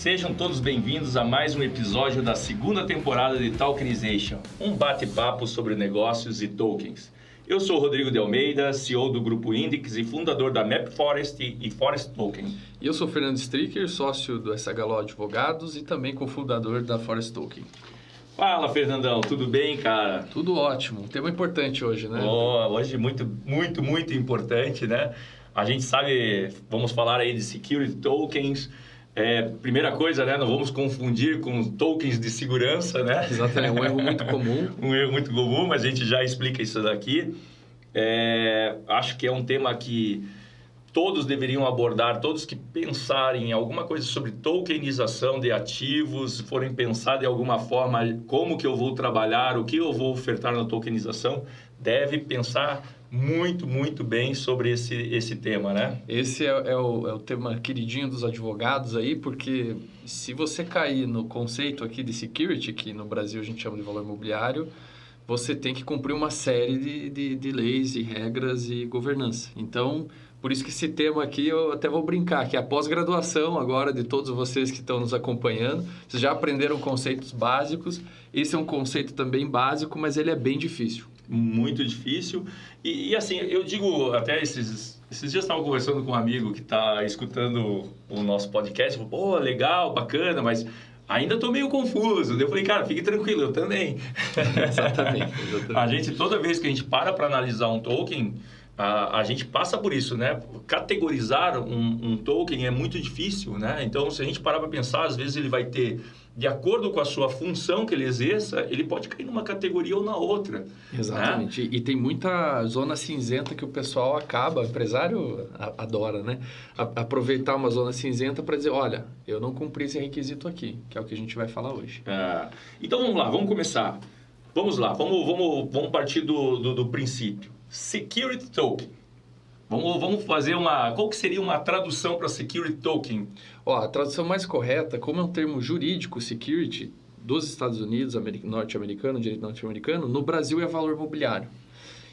Sejam todos bem-vindos a mais um episódio da segunda temporada de Tokenization, um bate-papo sobre negócios e tokens. Eu sou Rodrigo de Almeida, CEO do Grupo Index e fundador da MapForest e Forest Token. E eu sou Fernando Stricker, sócio do SHLO Advogados e também cofundador da Forest Token. Fala, Fernandão, tudo bem, cara? Tudo ótimo, um tema importante hoje, né? Hoje muito importante, né? A gente sabe, vamos falar aí de security tokens. Primeira coisa, né? Não vamos confundir com tokens de segurança, né? Exatamente, um erro muito comum. Um erro muito comum, mas a gente já explica isso daqui. Acho que é um tema que todos deveriam abordar, todos que pensarem em alguma coisa sobre tokenização de ativos, forem pensar de alguma forma como que eu vou trabalhar, o que eu vou ofertar na tokenização, deve pensar muito bem sobre esse tema, né? Esse é o tema queridinho dos advogados aí, porque se você cair no conceito aqui de security, que no Brasil a gente chama de valor imobiliário, você tem que cumprir uma série de leis e regras e governança. Então, por isso que esse tema aqui eu até vou brincar, que é a pós-graduação agora de todos vocês que estão nos acompanhando. Vocês já aprenderam conceitos básicos. Esse é um conceito também básico, mas ele é bem difícil. Muito difícil. E assim, eu digo, até esses dias eu estava conversando com um amigo que está escutando o nosso podcast. Falou, pô, legal, bacana, mas ainda estou meio confuso. Eu falei, cara, fique tranquilo, eu também. Exatamente. A gente, toda vez que a gente para analisar um token, a gente passa por isso, né? Categorizar um token é muito difícil, né? Então, se a gente parar para pensar, às vezes ele vai ter, de acordo com a sua função que ele exerça, ele pode cair numa categoria ou na outra. Exatamente. Né? E tem muita zona cinzenta que o pessoal acaba, o empresário adora, né? Aproveitar uma zona cinzenta para dizer, olha, eu não cumpri esse requisito aqui, que é o que a gente vai falar hoje. Então, vamos lá, vamos começar. Vamos lá, vamos partir do princípio. Security Token. Vamos fazer qual que seria uma tradução para Security Token? A tradução mais correta, como é um termo jurídico, Security, dos Estados Unidos, norte-americano, direito norte-americano, no Brasil é valor imobiliário.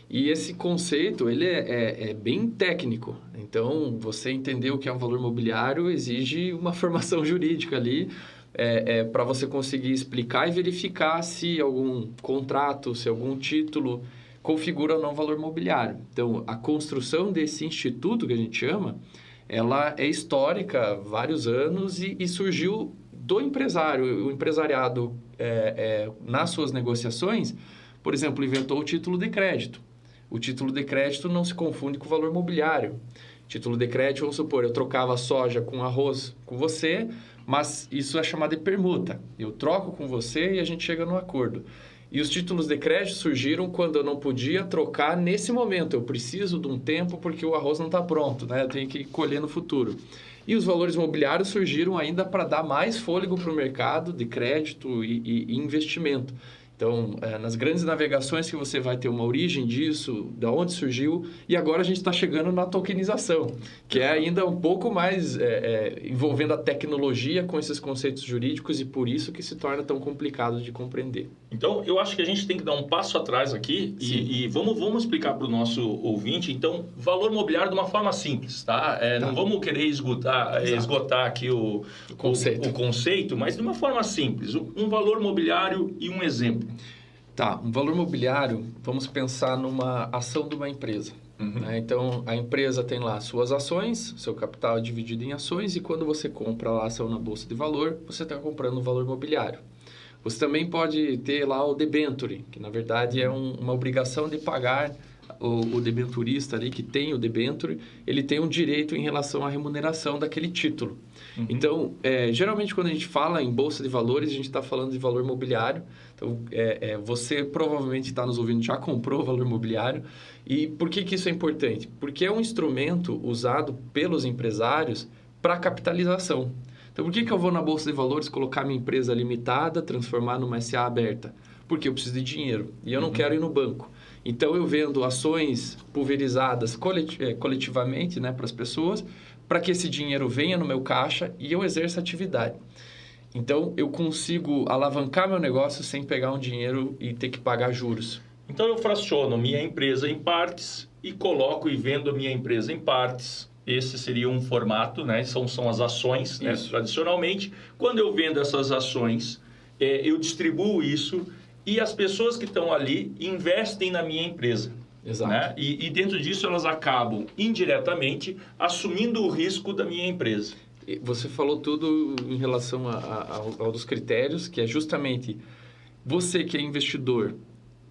E esse conceito, ele é bem técnico. Então, você entender o que é um valor imobiliário exige uma formação jurídica ali, para você conseguir explicar e verificar se algum contrato, se algum título configura ou não valor imobiliário. Então, a construção desse instituto que a gente chama, ela é histórica há vários anos e surgiu do empresário. O empresariado, nas suas negociações, por exemplo, inventou o título de crédito. O título de crédito não se confunde com o valor imobiliário. Título de crédito, vamos supor, eu trocava soja com arroz com você, mas isso é chamado de permuta. Eu troco com você e a gente chega num acordo. E os títulos de crédito surgiram quando eu não podia trocar nesse momento. Eu preciso de um tempo porque o arroz não está pronto, né? Eu tenho que colher no futuro. E os valores imobiliários surgiram ainda para dar mais fôlego para o mercado de crédito e investimento. Então, nas grandes navegações que você vai ter uma origem disso, de onde surgiu, e agora a gente está chegando na tokenização, que é ainda um pouco mais envolvendo a tecnologia com esses conceitos jurídicos e por isso que se torna tão complicado de compreender. Então, eu acho que a gente tem que dar um passo atrás aqui e vamos explicar para o nosso ouvinte, então, valor imobiliário de uma forma simples, tá? Não vamos querer esgotar aqui o conceito, mas de uma forma simples, um valor imobiliário e um exemplo. Tá, um valor imobiliário, vamos pensar numa ação de uma empresa. Né? Então, a empresa tem lá suas ações, seu capital é dividido em ações e quando você compra lá a ação na Bolsa de Valor, você está comprando um valor imobiliário. Você também pode ter lá o debenture, que na verdade é uma obrigação de pagar o debenturista ali que tem o debenture, ele tem um direito em relação à remuneração daquele título. Então, geralmente quando a gente fala em Bolsa de Valores, a gente está falando de valor imobiliário. Então, você provavelmente está nos ouvindo, já comprou o valor imobiliário. E por que isso é importante? Porque é um instrumento usado pelos empresários para capitalização. Então, por que eu vou na Bolsa de Valores colocar minha empresa limitada, transformar numa SA aberta? Porque eu preciso de dinheiro e eu não quero ir no banco. Então, eu vendo ações pulverizadas coletivamente, né, para as pessoas, para que esse dinheiro venha no meu caixa e eu exerça atividade. Então, eu consigo alavancar meu negócio sem pegar um dinheiro e ter que pagar juros. Então, eu fraciono minha empresa em partes e coloco e vendo a minha empresa em partes. esse seria um formato, né? São as ações, né? Tradicionalmente. Quando eu vendo essas ações, eu distribuo isso e as pessoas que estão ali investem na minha empresa. Exato. Né? E dentro disso elas acabam indiretamente assumindo o risco da minha empresa. Você falou tudo em relação ao dos critérios, que é justamente você que é investidor,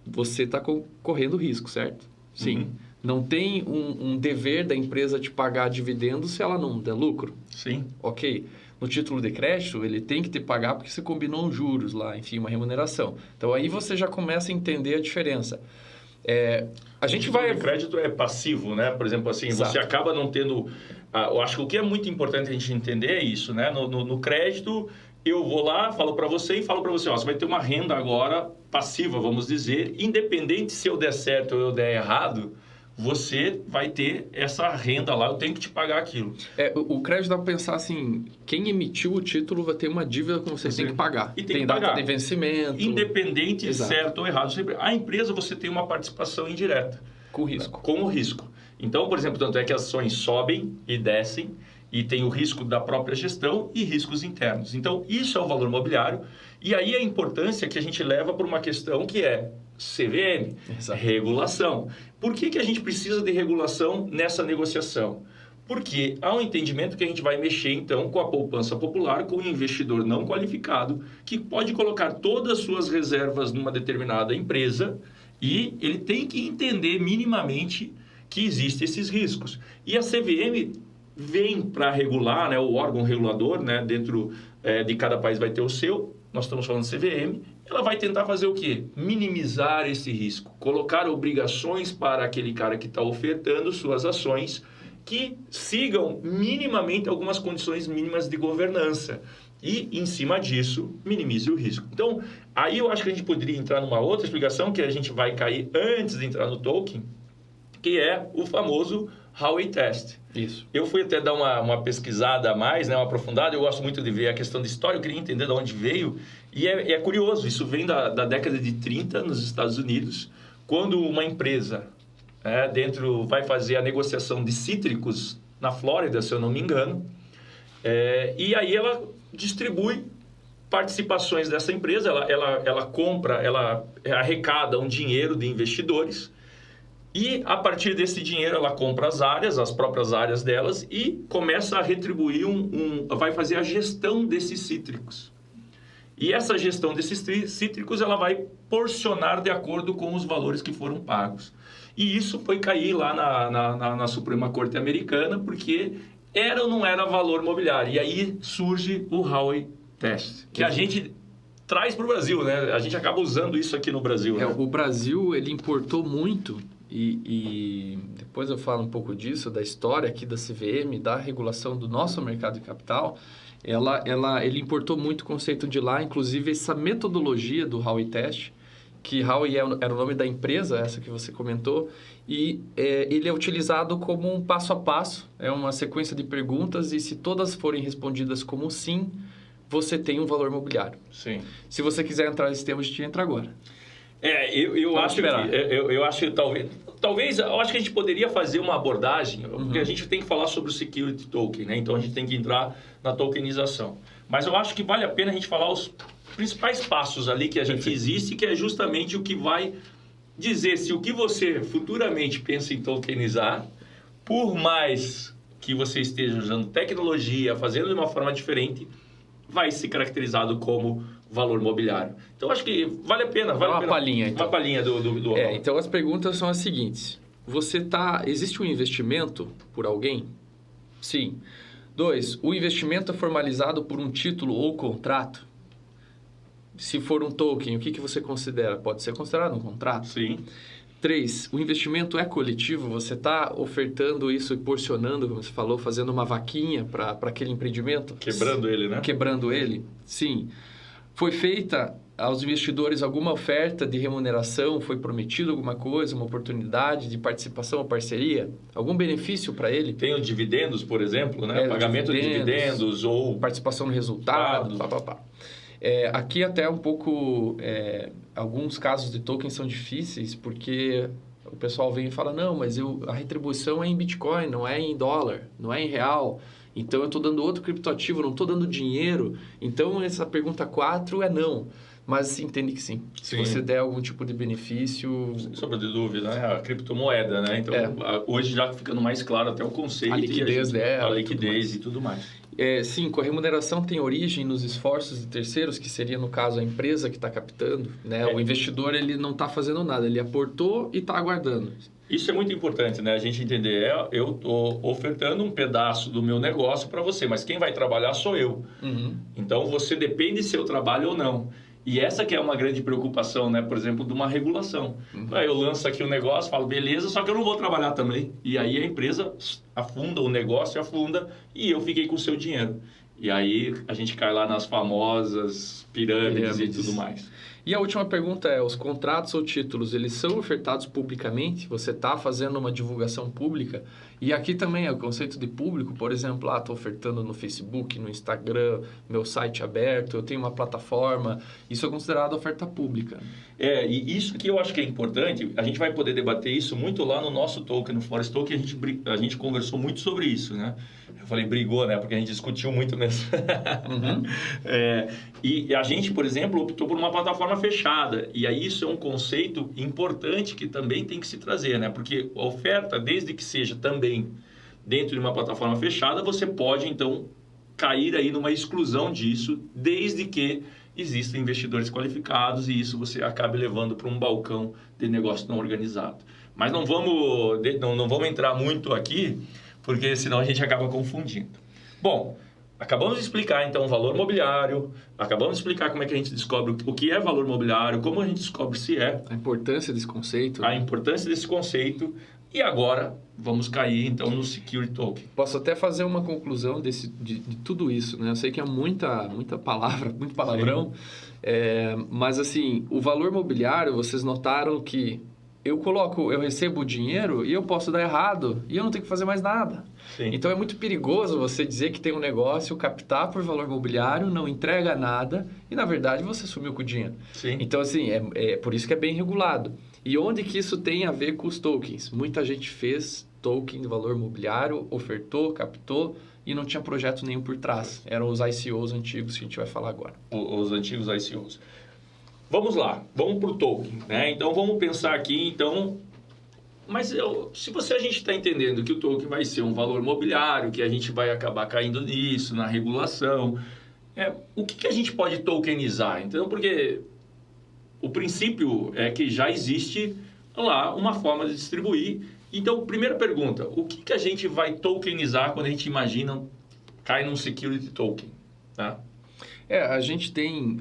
você está correndo risco, certo? Sim. Uhum. Não tem um dever da empresa de pagar dividendos se ela não der lucro? Sim. Ok. No título de crédito, ele tem que te pagar porque você combinou um juros lá, enfim, uma remuneração. Então, aí você já começa a entender a diferença. A gente vai... O crédito é passivo, né? Por exemplo, assim, Exato. Você acaba não tendo... eu acho que o que é muito importante a gente entender é isso, né? No crédito, eu vou lá, falo para você e falo para você, você vai ter uma renda agora passiva, vamos dizer, independente se eu der certo ou eu der errado, você vai ter essa renda lá, eu tenho que te pagar aquilo. O crédito dá para pensar assim, quem emitiu o título vai ter uma dívida que você tem que pagar. E tem que data pagar. de vencimento. Independente, Exato. Certo ou errado. A empresa, você tem uma participação indireta. Com risco. Com o risco. Então, por exemplo, tanto é que as ações sobem e descem e tem o risco da própria gestão e riscos internos. Então, isso é o valor mobiliário. E aí a importância que a gente leva para uma questão que é CVM, Exato. Regulação. Por que a gente precisa de regulação nessa negociação? Porque há um entendimento que a gente vai mexer, então, com a poupança popular, com o investidor não qualificado, que pode colocar todas as suas reservas numa determinada empresa e ele tem que entender minimamente que existem esses riscos. E a CVM vem para regular, né, o órgão regulador, né, dentro de cada país vai ter o seu, nós estamos falando de CVM, ela vai tentar fazer o quê? Minimizar esse risco, colocar obrigações para aquele cara que está ofertando suas ações que sigam minimamente algumas condições mínimas de governança e, em cima disso, minimize o risco. Então, aí eu acho que a gente poderia entrar numa outra explicação que a gente vai cair antes de entrar no token, que é o famoso Howey Test. Isso. Eu fui até dar uma pesquisada a mais, né, uma aprofundada. Eu gosto muito de ver a questão de história, eu queria entender de onde veio. E é curioso, isso vem da década de 30 nos Estados Unidos, quando uma empresa vai fazer a negociação de cítricos na Flórida, se eu não me engano, e aí ela distribui participações dessa empresa, ela compra, ela arrecada um dinheiro de investidores. E, a partir desse dinheiro, ela compra as próprias áreas delas e começa a retribuir, vai fazer a gestão desses cítricos. E essa gestão desses cítricos, ela vai porcionar de acordo com os valores que foram pagos. E isso foi cair lá na Suprema Corte Americana, porque era ou não era valor mobiliário. E aí surge o Howey Test, que a gente traz para o Brasil, né? A gente acaba usando isso aqui no Brasil. Né? O Brasil, ele importou muito... E depois eu falo um pouco disso, da história aqui da CVM, da regulação do nosso mercado de capital. Ele importou muito o conceito de lá, inclusive essa metodologia do Howey Test, que Howey era o nome da empresa, essa que você comentou, e ele é utilizado como um passo a passo, é uma sequência de perguntas, e se todas forem respondidas como sim, você tem um valor mobiliário. Sim. Se você quiser entrar nesse tema, a gente entra agora. Eu acho que talvez eu acho que a gente poderia fazer uma abordagem, porque a gente tem que falar sobre o security token, né? Então a gente tem que entrar na tokenização. Mas eu acho que vale a pena a gente falar os principais passos ali que a gente existe, que é justamente o que vai dizer se o que você futuramente pensa em tokenizar, por mais que você esteja usando tecnologia, fazendo de uma forma diferente, vai ser caracterizado como valor mobiliário. Então, acho que vale a pena. Palhinha, então. Uma palhinha do então, as perguntas são as seguintes. Existe um investimento por alguém? Sim. 2, o investimento é formalizado por um título ou contrato? Se for um token, o que você considera? Pode ser considerado um contrato? Sim. 3, o investimento é coletivo? Você está ofertando isso e porcionando, como você falou, fazendo uma vaquinha para aquele empreendimento? Quebrando ele, né? Quebrando ele? Sim. Foi feita aos investidores alguma oferta de remuneração? Foi prometido alguma coisa, uma oportunidade de participação ou parceria? Algum benefício para ele? Tem os dividendos, por exemplo, né? Pagamento de dividendos ou... Participação no resultado, aqui até um pouco... alguns casos de token são difíceis porque O pessoal vem e fala, não, mas a retribuição é em Bitcoin, não é em dólar, não é em real. Então, eu estou dando outro criptoativo, não estou dando dinheiro. Então, essa pergunta 4 é não. Mas se entende que sim. Se você der algum tipo de benefício... Sem sombra de dúvida, né? A criptomoeda, né? Então, hoje já ficando mais claro até o conceito. A liquidez dela. A liquidez e tudo mais. Sim, a remuneração tem origem nos esforços de terceiros, que seria, no caso, a empresa que está captando. Né? O investidor ele não está fazendo nada, ele aportou e está aguardando. Isso é muito importante, né? A gente entender, eu estou ofertando um pedaço do meu negócio para você, mas quem vai trabalhar sou eu. Uhum. Então, você depende se eu trabalho ou não. E essa que é uma grande preocupação, né? Por exemplo, de uma regulação. Uhum. Eu lanço aqui um negócio, falo, beleza, só que eu não vou trabalhar também. E aí a empresa afunda, o negócio afunda e eu fiquei com o seu dinheiro. E aí a gente cai lá nas famosas pirâmides e tudo mais. E a última pergunta é, os contratos ou títulos, eles são ofertados publicamente? Você está fazendo uma divulgação pública? E aqui também é o conceito de público, por exemplo, estou ofertando no Facebook, no Instagram, meu site aberto, eu tenho uma plataforma, isso é considerado oferta pública. E isso que eu acho que é importante, a gente vai poder debater isso muito lá no nosso token, no Forest Token, a gente conversou muito sobre isso, né? Eu falei, brigou, né? Porque a gente discutiu muito mesmo. Uhum. E a gente, por exemplo, optou por uma plataforma fechada. E aí isso é um conceito importante que também tem que se trazer, né? Porque a oferta, desde que seja também dentro de uma plataforma fechada, você pode, então, cair aí numa exclusão disso, desde que existam investidores qualificados e isso você acabe levando para um balcão de negócio não organizado. Mas não vamos entrar muito aqui, porque senão a gente acaba confundindo. Bom, acabamos de explicar, então, o valor mobiliário, acabamos de explicar como é que a gente descobre o que é valor mobiliário, como a gente descobre se é. A importância desse conceito. A importância desse conceito. E agora, vamos cair, então, no Security Token. Posso até fazer uma conclusão de tudo isso, né? Eu sei que é muita palavra, muito palavrão, mas, assim, o valor mobiliário, vocês notaram que eu recebo o dinheiro e eu posso dar errado e eu não tenho que fazer mais nada. Sim. Então, é muito perigoso você dizer que tem um negócio, captar por valor mobiliário, não entrega nada e, na verdade, você sumiu com o dinheiro. Sim. Então, assim, é por isso que é bem regulado. E onde que isso tem a ver com os tokens? Muita gente fez token de valor mobiliário, ofertou, captou e não tinha projeto nenhum por trás. Eram os ICOs antigos que a gente vai falar agora. Os antigos ICOs. Vamos lá, vamos para o token, né? Então, vamos pensar aqui, então... Mas se a gente está entendendo que o token vai ser um valor mobiliário, que a gente vai acabar caindo nisso, na regulação, o que a gente pode tokenizar? Então, porque o princípio é que já existe lá uma forma de distribuir. Então, primeira pergunta, o que a gente vai tokenizar quando a gente imagina cai num security token? Tá? A gente tem,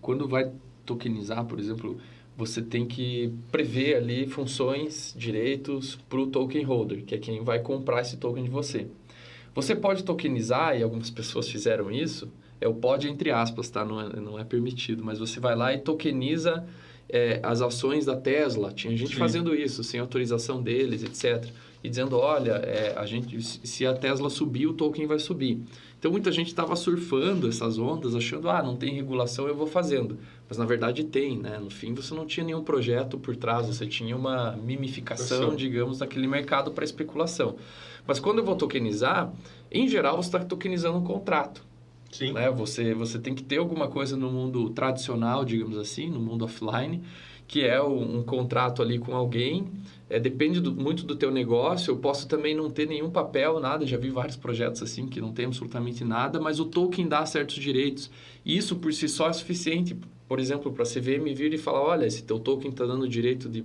quando vai tokenizar, por exemplo, você tem que prever ali funções, direitos para o token holder, que é quem vai comprar esse token de você. Você pode tokenizar, e algumas pessoas fizeram isso, o pode entre aspas, tá? Não é permitido, mas você vai lá e tokeniza as ações da Tesla. Tinha gente fazendo isso, sem autorização deles, etc. E dizendo, olha, se a Tesla subir, o token vai subir. Então, muita gente estava surfando essas ondas, achando, não tem regulação, eu vou fazendo. Mas, na verdade, tem, né? No fim, você não tinha nenhum projeto por trás, você tinha uma mimificação, digamos, daquele mercado para especulação. Mas, quando eu vou tokenizar, em geral, você está tokenizando um contrato. Sim. Né? Você tem que ter alguma coisa no mundo tradicional, digamos assim, no mundo offline, que é um contrato ali com alguém. Depende muito do teu negócio. Eu posso também não ter nenhum papel, nada. Já vi vários projetos assim que não tem absolutamente nada, mas o token dá certos direitos. E isso por si só é suficiente, por exemplo, para a CVM vir e falar, olha, esse teu token está dando direito de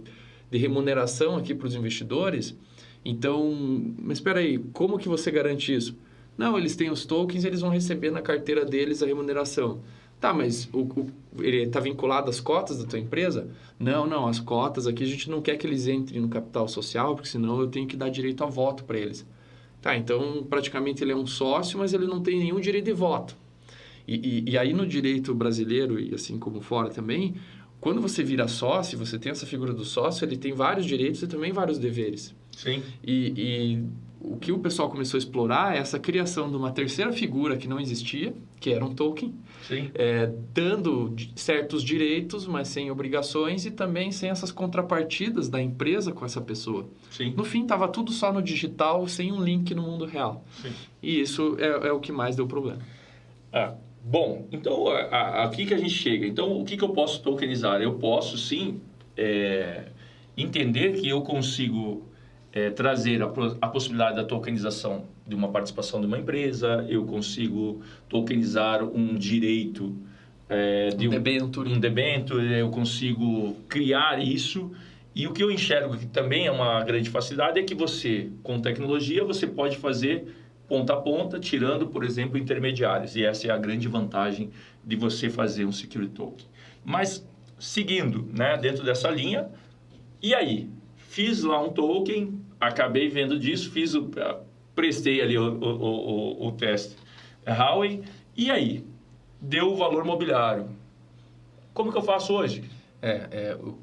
remuneração aqui para os investidores. Então, mas espera aí, como que você garante isso? Não, eles têm os tokens, eles vão receber na carteira deles a remuneração. Tá, mas ele está vinculado às cotas da tua empresa? Não, as cotas aqui a gente não quer que eles entrem no capital social, porque senão eu tenho que dar direito a voto para eles. Tá, então praticamente ele é um sócio, mas ele não tem nenhum direito de voto. E aí no direito brasileiro, e assim como fora também, quando você vira sócio, você tem essa figura do sócio, ele tem vários direitos e também vários deveres. Sim. E o que o pessoal começou a explorar é essa criação de uma terceira figura que não existia, que era um token, dando certos direitos, mas sem obrigações e também sem essas contrapartidas da empresa com essa pessoa. Sim. No fim, estava tudo só no digital, sem um link no mundo real. Sim. E isso é o que mais deu problema. Bom, então, aqui que a gente chega. Então, o que eu posso tokenizar? Eu posso, sim, entender que eu consigo trazer a possibilidade da tokenização de uma participação de uma empresa, eu consigo tokenizar um direito de um debênture, eu consigo criar isso. E o que eu enxergo que também é uma grande facilidade é que você, com tecnologia, você pode fazer ponta a ponta, tirando, por exemplo, intermediários. E essa é a grande vantagem de você fazer um security token. Mas, seguindo, né, dentro dessa linha, e aí? Fiz lá um token, acabei vendo disso, prestei ali o teste Howey, e aí? Deu o valor mobiliário. Como que eu faço hoje?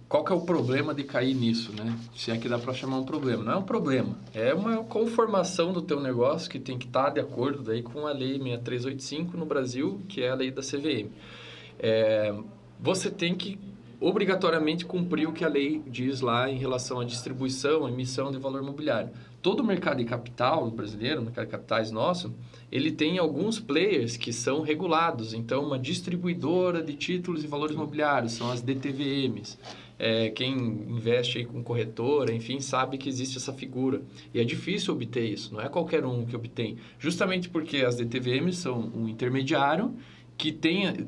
Qual que é o problema de cair nisso, né? Se é que dá para chamar um problema. Não é um problema, é uma conformação do teu negócio que tem que estar de acordo daí com a Lei 6385 no Brasil, que é a lei da CVM. Você tem que obrigatoriamente cumprir o que a lei diz lá em relação à distribuição, emissão de valor mobiliário. Todo o mercado de capital brasileiro, o mercado de capitais nosso, ele tem alguns players que são regulados. Então, uma distribuidora de títulos e valores mobiliários são as DTVMs. Quem investe aí com corretora, enfim, sabe que existe essa figura. E é difícil obter isso, não é qualquer um que obtém. Justamente porque as DTVMs são um intermediário que tem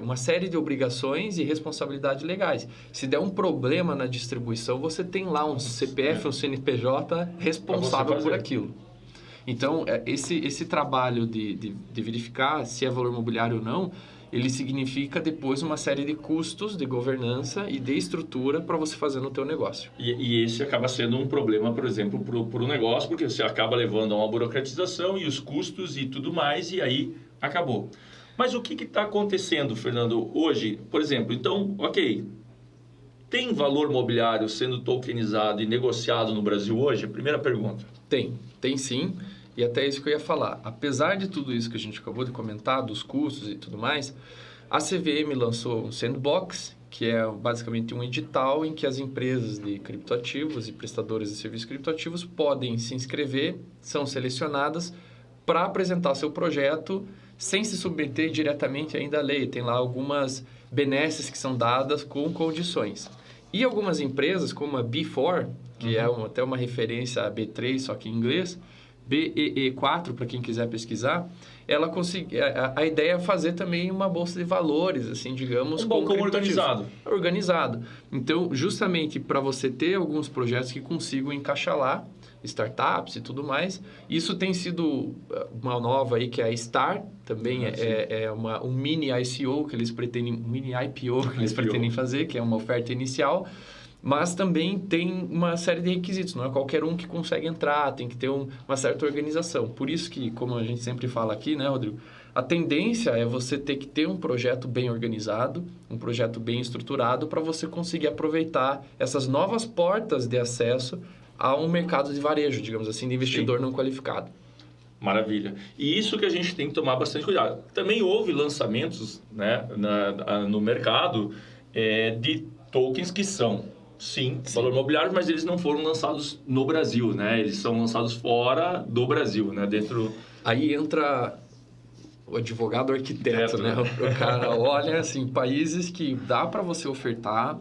uma série de obrigações e responsabilidades legais. Se der um problema na distribuição, você tem lá um CPF, um CNPJ responsável por aquilo. Então, esse trabalho de verificar se é valor mobiliário ou não, ele significa depois uma série de custos de governança e de estrutura para você fazer no teu negócio. E esse acaba sendo um problema, por exemplo, para o negócio, porque você acaba levando a uma burocratização e os custos e tudo mais, e aí acabou. Mas o que está acontecendo, Fernando, hoje? Por exemplo, então, ok, tem valor mobiliário sendo tokenizado e negociado no Brasil hoje? A primeira pergunta. Tem sim, e até isso que eu ia falar. Apesar de tudo isso que a gente acabou de comentar, dos custos e tudo mais, a CVM lançou um sandbox, que é basicamente um edital em que as empresas de criptoativos e prestadores de serviços criptoativos podem se inscrever, são selecionadas para apresentar seu projeto sem se submeter diretamente ainda à lei. Tem lá algumas benesses que são dadas com condições. E algumas empresas, como a B4, que é até uma referência a B3, só que em inglês, BEE4, para quem quiser pesquisar, ela a ideia é fazer também uma bolsa de valores, assim, digamos... Um balcão organizado. Organizado. Então, justamente para você ter alguns projetos que consigam encaixar lá, startups e tudo mais. Isso tem sido uma nova aí, que é a Star, também um mini ICO que eles pretendem, mini IPO que eles pretendem fazer, que é uma oferta inicial, mas também tem uma série de requisitos, não é qualquer um que consegue entrar, tem que ter uma certa organização. Por isso que, como a gente sempre fala aqui, né, Rodrigo, a tendência é você ter que ter um projeto bem organizado, um projeto bem estruturado, para você conseguir aproveitar essas novas portas de acesso a um mercado de varejo, digamos assim, de investidor não qualificado. Maravilha. E isso que a gente tem que tomar bastante cuidado. Também houve lançamentos, né, no mercado de tokens que são, sim, valor mobiliário, mas eles não foram lançados no Brasil, né? Eles são lançados fora do Brasil, né? Dentro... Aí entra o advogado arquiteto, né? O cara olha, assim, países que dá para você ofertar,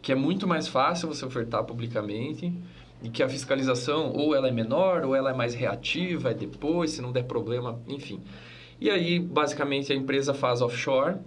que é muito mais fácil você ofertar publicamente, e que a fiscalização ou ela é menor ou ela é mais reativa, é depois, se não der problema, enfim. E aí, basicamente, a empresa faz offshore,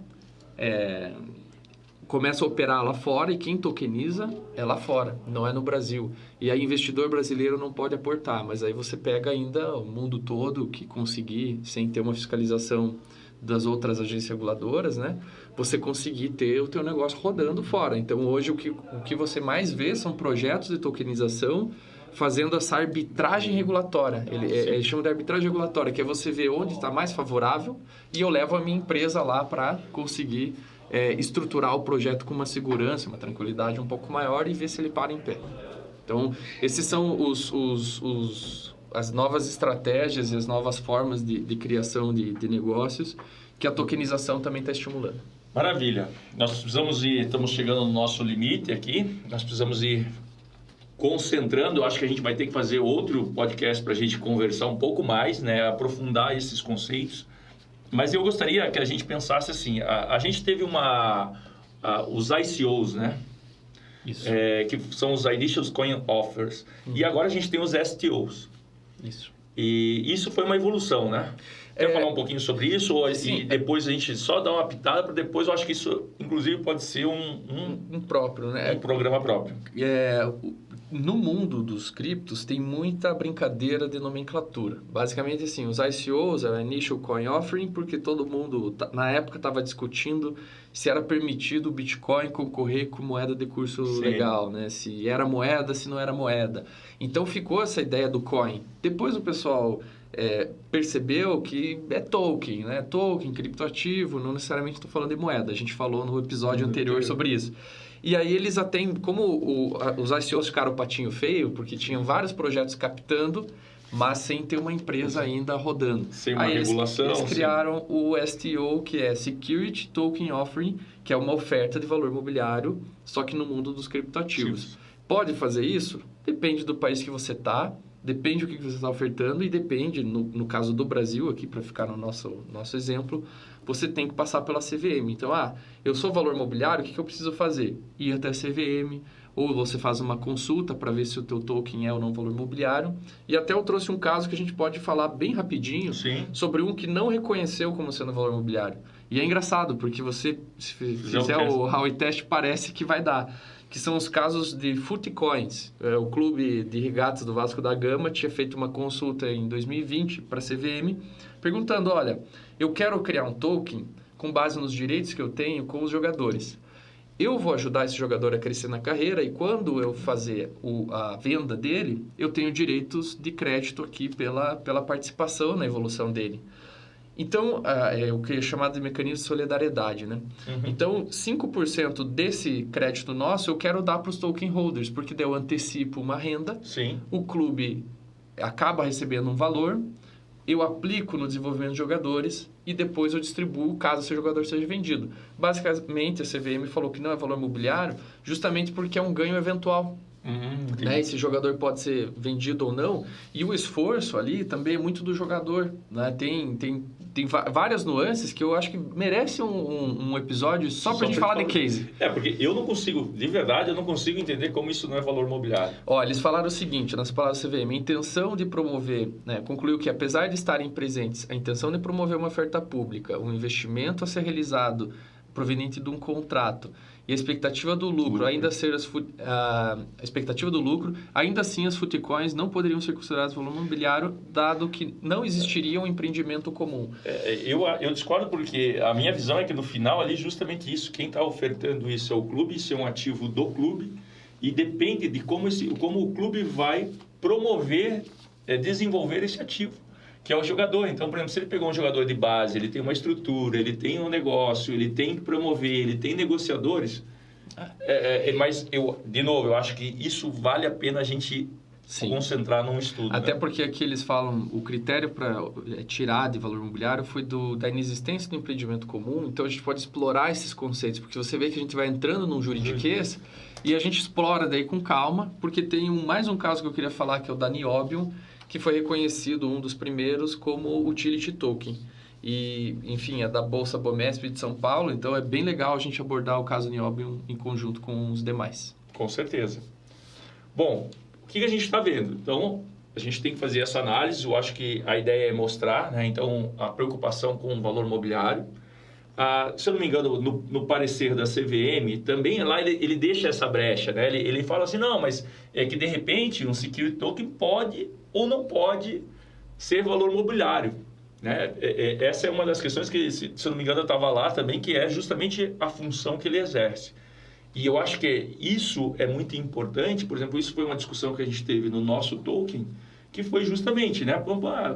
começa a operar lá fora e quem tokeniza é lá fora, não é no Brasil. E aí, investidor brasileiro não pode aportar, mas aí você pega ainda o mundo todo que conseguir, sem ter uma fiscalização das outras agências reguladoras, né? Você conseguir ter o teu negócio rodando fora. Então, hoje, o que você mais vê são projetos de tokenização fazendo essa arbitragem regulatória. Eles chamam de arbitragem regulatória, que é você ver onde está mais favorável e eu levo a minha empresa lá para conseguir estruturar o projeto com uma segurança, uma tranquilidade um pouco maior e ver se ele para em pé. Então, esses são as novas estratégias e as novas formas de criação de negócios que a tokenização também está estimulando. Maravilha. Nós precisamos ir, estamos chegando no nosso limite aqui, nós precisamos ir concentrando. Eu acho que a gente vai ter que fazer outro podcast para a gente conversar um pouco mais, né, aprofundar esses conceitos. Mas eu gostaria que a gente pensasse assim, a gente teve os ICOs, né? Isso. Que são os Initial Coin Offers. E agora a gente tem os STOs. Isso. E isso foi uma evolução, né? Quer falar um pouquinho sobre isso? Ou e depois a gente só dá uma pitada, para depois eu acho que isso, inclusive, pode ser um próprio, né? Um programa próprio. No mundo dos criptos tem muita brincadeira de nomenclatura. Basicamente, assim, os ICOs, a Initial Coin Offering, porque todo mundo, na época, estava discutindo se era permitido o Bitcoin concorrer com moeda de curso legal, né? Se era moeda, se não era moeda. Então, ficou essa ideia do coin. Depois o pessoal percebeu que é token, né? Token, criptoativo, não necessariamente estou falando de moeda. A gente falou no episódio anterior sobre isso. E aí eles até, como os ICOs ficaram patinho feio, porque tinham vários projetos captando, mas sem ter uma empresa ainda rodando. Sem uma regulação. Eles criaram o STO, que é Security Token Offering, que é uma oferta de valor imobiliário, só que no mundo dos criptoativos. Pode fazer isso? Depende do país que você está, depende do que você está ofertando e depende, no caso do Brasil, aqui para ficar no nosso exemplo, você tem que passar pela CVM. Então, eu sou valor imobiliário, o que eu preciso fazer? Ir até a CVM, ou você faz uma consulta para ver se o teu token é ou não valor imobiliário. E até eu trouxe um caso que a gente pode falar bem rapidinho sobre um que não reconheceu como sendo valor imobiliário. E é engraçado, porque você, se fizer o Howey Test, parece que vai dar. Que são os casos de Footycoins. O clube de regatas do Vasco da Gama tinha feito uma consulta em 2020 para a CVM, perguntando, olha, eu quero criar um token com base nos direitos que eu tenho com os jogadores. Eu vou ajudar esse jogador a crescer na carreira e quando eu fazer a venda dele, eu tenho direitos de crédito aqui pela participação na evolução dele. Então, é o que é chamado de mecanismo de solidariedade, né? Então, 5% desse crédito nosso eu quero dar para os token holders, porque daí eu antecipo uma renda, o clube acaba recebendo um valor, eu aplico no desenvolvimento de jogadores e depois eu distribuo caso esse jogador seja vendido. Basicamente, a CVM falou que não é valor imobiliário justamente porque é um ganho eventual. Né? Esse jogador pode ser vendido ou não. E o esforço ali também é muito do jogador. Né? Tem várias nuances que eu acho que merece um episódio só para a gente falar de case. Porque eu não consigo, de verdade, eu não consigo entender como isso não é valor imobiliário. Eles falaram o seguinte, nas palavras da CVM, a intenção de promover, né, concluiu que apesar de estarem presentes, a intenção de promover uma oferta pública, um investimento a ser realizado proveniente de um contrato e a expectativa do lucro, ainda assim as Footycoins não poderiam ser consideradas valor imobiliário, dado que não existiria um empreendimento comum. Eu discordo porque a minha visão é que no final ali justamente isso, quem está ofertando isso é o clube, isso é um ativo do clube e depende de como o clube vai promover, desenvolver esse ativo, que é o jogador. Então, por exemplo, se ele pegou um jogador de base, ele tem uma estrutura, ele tem um negócio, ele tem que promover, ele tem negociadores. Mas, de novo, eu acho que isso vale a pena a gente concentrar num estudo. Até porque aqui eles falam, o critério para tirar de valor imobiliário foi da inexistência do empreendimento comum. Então, a gente pode explorar esses conceitos, porque você vê que a gente vai entrando num juridiquês e a gente explora daí com calma, porque tem mais um caso que eu queria falar, que é o da Niobium, que foi reconhecido um dos primeiros como utility token. E, enfim, é da Bolsa Bovespa de São Paulo, então é bem legal a gente abordar o caso Niobium em conjunto com os demais. Com certeza. Bom, o que a gente está vendo? Então, a gente tem que fazer essa análise, eu acho que a ideia é mostrar, né? Então, a preocupação com o valor imobiliário. Se eu não me engano, no parecer da CVM, também lá ele deixa essa brecha, né? Ele fala assim, não, mas é que de repente um security token pode ou não pode ser valor imobiliário, né? Essa é uma das questões que, se eu não me engano, eu estava lá também, que é justamente a função que ele exerce. E eu acho que isso é muito importante. Por exemplo, isso foi uma discussão que a gente teve no nosso token, que foi justamente, né?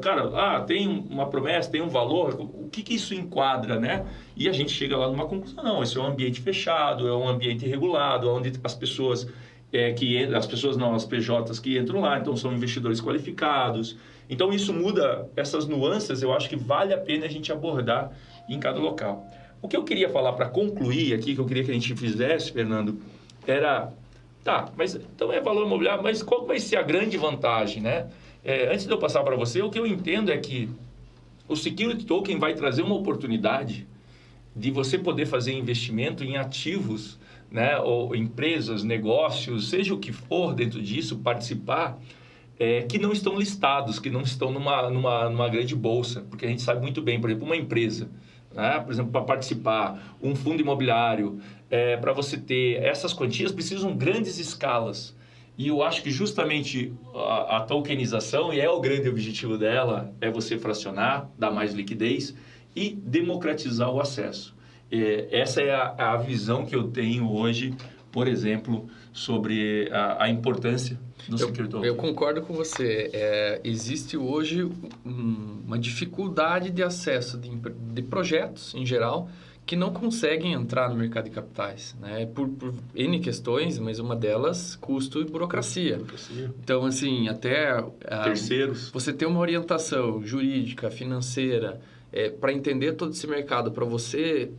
Cara, tem uma promessa, tem um valor, o que isso enquadra, né? E a gente chega lá numa conclusão, não, isso é um ambiente fechado, é um ambiente regulado, onde as pessoas que as pessoas não, as PJs que entram lá, então são investidores qualificados. Então isso muda essas nuances, eu acho que vale a pena a gente abordar em cada local. O que eu queria falar para concluir aqui, que eu queria que a gente fizesse, Fernando, era, mas então é valor imobiliário, mas qual vai ser a grande vantagem, né? Antes de eu passar para você, o que eu entendo é que o Security Token vai trazer uma oportunidade de você poder fazer investimento em ativos, né, ou empresas, negócios, seja o que for dentro disso, participar, que não estão listados, que não estão numa grande bolsa, porque a gente sabe muito bem, por exemplo, uma empresa, né, por exemplo, para participar, um fundo imobiliário, para você ter essas quantias, precisam grandes escalas. E eu acho que justamente a tokenização, e é o grande objetivo dela, é você fracionar, dar mais liquidez e democratizar o acesso. Essa é a visão que eu tenho hoje, por exemplo, sobre a importância do Security Token. Eu concordo com você. Existe hoje uma dificuldade de acesso de projetos, em geral, que não conseguem entrar no mercado de capitais, né? Por N questões, mas uma delas, custo e burocracia. Então, assim, até... terceiros. Você ter uma orientação jurídica, financeira, para entender todo esse mercado, para você...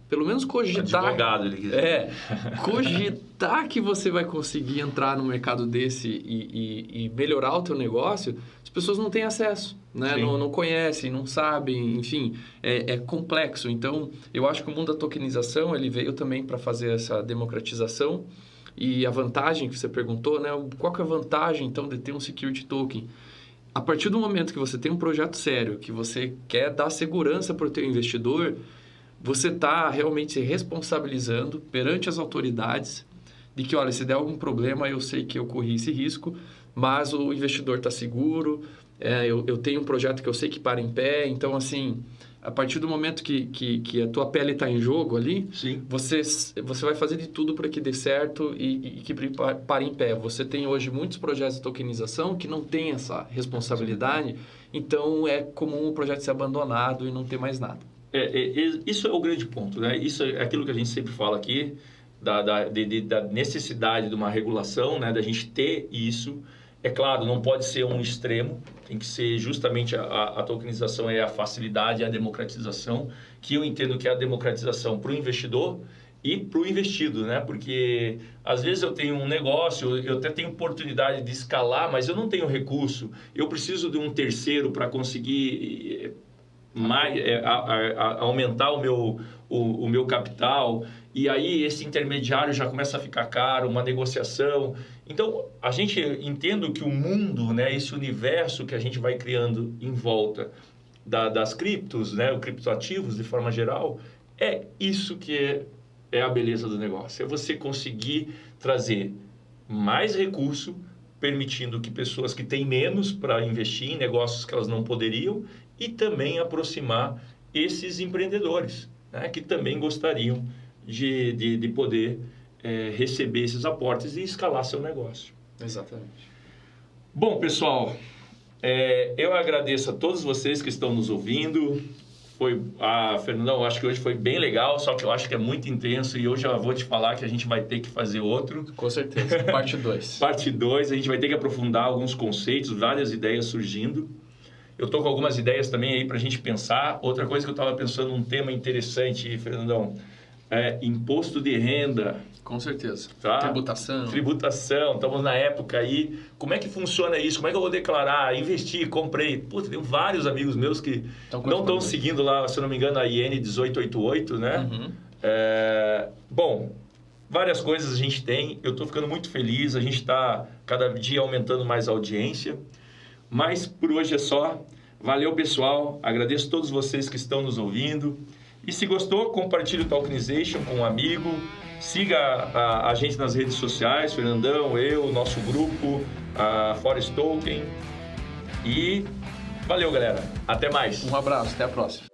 Pelo menos cogitar... Advogado, ele quiser. Cogitar que você vai conseguir entrar no mercado desse e melhorar o teu negócio, as pessoas não têm acesso, né? Não conhecem, não sabem, enfim, é complexo. Então, eu acho que o mundo da tokenização, ele veio também para fazer essa democratização. E a vantagem que você perguntou, né? Qual que é a vantagem, então, de ter um Security Token? A partir do momento que você tem um projeto sério, que você quer dar segurança para o teu investidor... Você está realmente se responsabilizando perante as autoridades de que, olha, se der algum problema, eu sei que eu corri esse risco, mas o investidor está seguro, eu tenho um projeto que eu sei que para em pé. Então, assim, a partir do momento que a tua pele está em jogo ali, você vai fazer de tudo para que dê certo e que pare em pé. Você tem hoje muitos projetos de tokenização que não têm essa responsabilidade, então é comum o projeto ser abandonado e não ter mais nada. Isso é o grande ponto, né? Isso é aquilo que a gente sempre fala aqui, da necessidade de uma regulação, né? Da gente ter isso. É claro, não pode ser um extremo, tem que ser justamente a tokenização, a facilidade, a democratização, que eu entendo que é a democratização para o investidor e para o investido, né? Porque às vezes eu tenho um negócio, eu até tenho oportunidade de escalar, mas eu não tenho recurso, eu preciso de um terceiro para conseguir... aumentar o meu capital, e aí esse intermediário já começa a ficar caro, uma negociação. Então, a gente entende que o mundo, né, esse universo que a gente vai criando em volta das criptos, né, os criptoativos de forma geral, é isso que é a beleza do negócio. É você conseguir trazer mais recurso, permitindo que pessoas que têm menos para investir em negócios que elas não poderiam, e também aproximar esses empreendedores, né, que também gostariam de poder receber esses aportes e escalar seu negócio. Exatamente. Bom, pessoal, eu agradeço a todos vocês que estão nos ouvindo. Fernandão, acho que hoje foi bem legal, só que eu acho que é muito intenso e eu já vou te falar que a gente vai ter que fazer outro. Com certeza, parte 2. Parte 2, a gente vai ter que aprofundar alguns conceitos, várias ideias surgindo. Eu estou com algumas ideias também aí para a gente pensar. Outra coisa que eu estava pensando, um tema interessante, Fernandão, imposto de renda. Com certeza. Tá? Tributação. Estamos na época aí. Como é que funciona isso? Como é que eu vou declarar? Investi, comprei. Putz, tem vários amigos meus que não estão seguindo lá, se eu não me engano, a IN 1888, né? Uhum. Bom, várias coisas a gente tem. Eu estou ficando muito feliz. A gente está cada dia aumentando mais a audiência. Mas por hoje é só. Valeu, pessoal. Agradeço a todos vocês que estão nos ouvindo. E se gostou, compartilhe o Tokenization com um amigo. Siga a gente nas redes sociais, Fernandão, eu, nosso grupo, a Forest Token. E valeu, galera. Até mais. Um abraço, até a próxima.